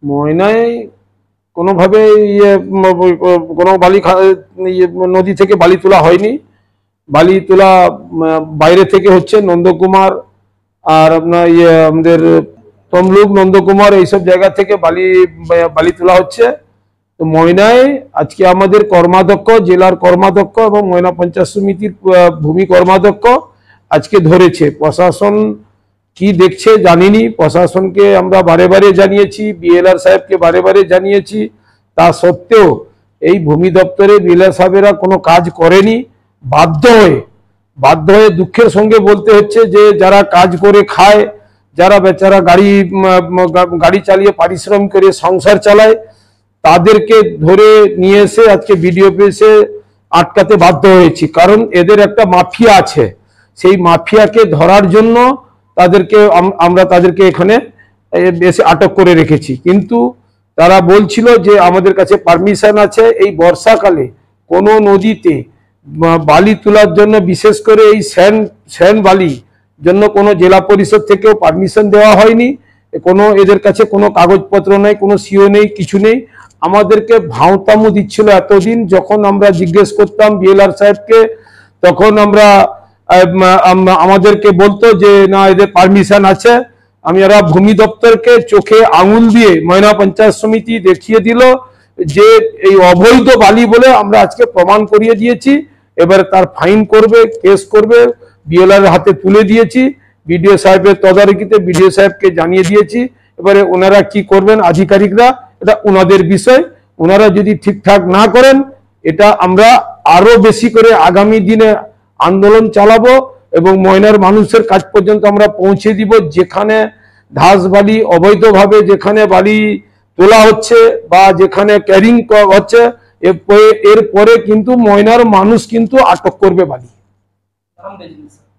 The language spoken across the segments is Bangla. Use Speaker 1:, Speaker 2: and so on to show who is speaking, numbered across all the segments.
Speaker 1: ময়নায় কোনোভাবে কোনো নদী থেকে বালি তোলা হয়নি। বালি তোলা বাইরে থেকে হচ্ছে, নন্দকুমার আর আপনার আমাদের তমলুক, নন্দকুমার এইসব জায়গা থেকে বালি তোলা হচ্ছে। তো ময়নায় আজকে আমাদের কর্মাধ্যক্ষ, জেলার কর্মাধ্যক্ষ এবং ময়না পঞ্চায়েত সমিতির ভূমি কর্মাধ্যক্ষ আজকে ধরেছে। প্রশাসন কি দেখছে জানিনি, প্রশাসনকে আমরা বারে বারে জানিয়েছি, বিএলআর সাহেবকে বারে বারে জানিয়েছি। তা সত্ত্বেও এই ভূমি দপ্তরে বিএলআর সাহেবেরা কোনো কাজ করেনি। বাধ্য হয়ে দুঃখের সঙ্গে বলতে হচ্ছে যে যারা কাজ করে খায়, যারা বেচারা গাড়ি চালিয়ে পারিশ্রম করে সংসার চালায়, তাদেরকে ধরে নিয়ে এসে আজকে বিডিও অফিসে আটকাতে বাধ্য হয়েছি। কারণ এদের একটা মাফিয়া আছে, সেই মাফিয়াকে ধরার জন্য আমরা তাদেরকে এখানে এসে আটক করে রেখেছি। কিন্তু তারা বলছিল যে আমাদের কাছে পারমিশন আছে এই বর্ষাকালে কোনো নদীতে বালি তোলার জন্য, বিশেষ করে এই স্যান্ড বালি জন্য কোনো জেলা পরিষদ থেকেও পারমিশন দেওয়া হয়নি। এদের কাছে কোনো কাগজপত্র নেই, কোনো সিও নেই, কিছু নেই। আমাদেরকে ভাঁওতামু দিচ্ছিল এতদিন। যখন আমরা জিজ্ঞেস করতাম বিএলআর সাহেবকে, তখন আমাদেরকে বলতো যে না, এদের পারমিশন আছে। আমরা ভূমি দপ্তরকে চোখে আঙুল দিয়ে ময়না পঞ্চায়েত সমিতি দেখিয়ে দিল যে এই অবৈধ বালি বলে আমরা আজকে প্রমাণ করিয়ে দিয়েছি। এবারে তার ফাইন করবে, কেস করবে, বিএলআর হাতে তুলে দিয়েছি। বিডিও সাহেবের তদারকিতে বিডিও সাহেবকে জানিয়ে দিয়েছি। এবারে ওনারা কি করবেন আধিকারিকরা, এটা ওনাদের বিষয়। ওনারা যদি ঠিকঠাক না করেন, এটা আমরা আরো বেশি করে আগামী দিনে আন্দোলন চালাবো এবং ময়নার মানুষের কাছ পর্যন্ত আমরা পৌঁছে দিব। যেখানে ধাস বালি অবৈধভাবে যেখানে বালি তোলা হচ্ছে বা যেখানে ক্যারিং হচ্ছে, এরপরে কিন্তু ময়নার মানুষ কিন্তু আটক করবে বালি।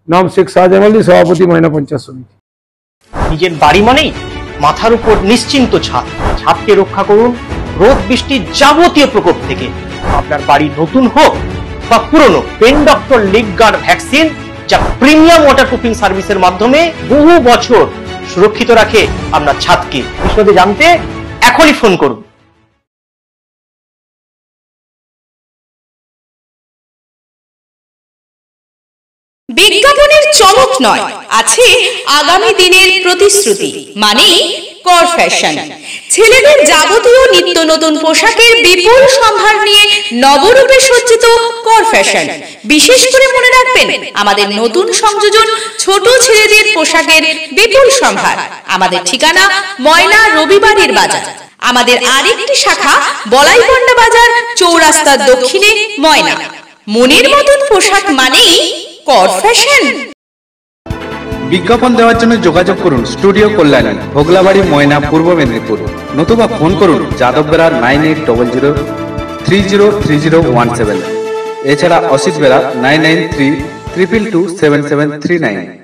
Speaker 1: নাম শেখ শাহজাহান আলী, সভাপতি ময়না পঞ্চায়েত সমিতি।
Speaker 2: নিজের বাড়ি মানেই মাথার উপর নিশ্চিন্ত ছাদ। ছাদকে রক্ষা করুন রোদ বৃষ্টির যাবতীয় প্রকোপ থেকে। আপনার বাড়ি নতুন হোক বা পুরনো, pen doctor leak guard vaccine, যা প্রিমিয়াম ওয়াটারপ্রুফিং সার্ভিসের মাধ্যমে বহু বছর সুরক্ষিত রাখে আপনার ছাদকে। বিশদে জানতে এখনই ফোন করুন।
Speaker 3: বিজ্ঞাপনের চমক নয়, আছে আগামী দিনের প্রতিশ্রুতি, মানেই কর ফ্যাশন। ছেলেদের যাবতীয় নিত্য নতুন পোশাকের বিপুল সম্ভার নিয়ে নবরূপে সজ্জিত কর ফ্যাশন। বিশেষ করে মনে রাখবেন, আমাদের নতুন সংযোজন ছোট ছেলেদের পোশাকের বিপুল সম্ভার। আমাদের ঠিকানা ময়না রবিবারের বাজার। আমাদের আরেকটি শাখা বলাইপন্ডা বাজার, চৌরাস্তার দক্ষিণে ময়না। মনের মতন পোশাক মানেই কর ফ্যাশন।
Speaker 4: বিজ্ঞাপন দেওয়ার জন্য যোগাযোগ করুন স্টুডিও কল্যাণী, ভোগলাবাড়ি, ময়না, পূর্ব মেদিনীপুর। নতুবা ফোন করুন যাদব বেরা 9800303017। এছাড়া অসিত বেরা 9932227739।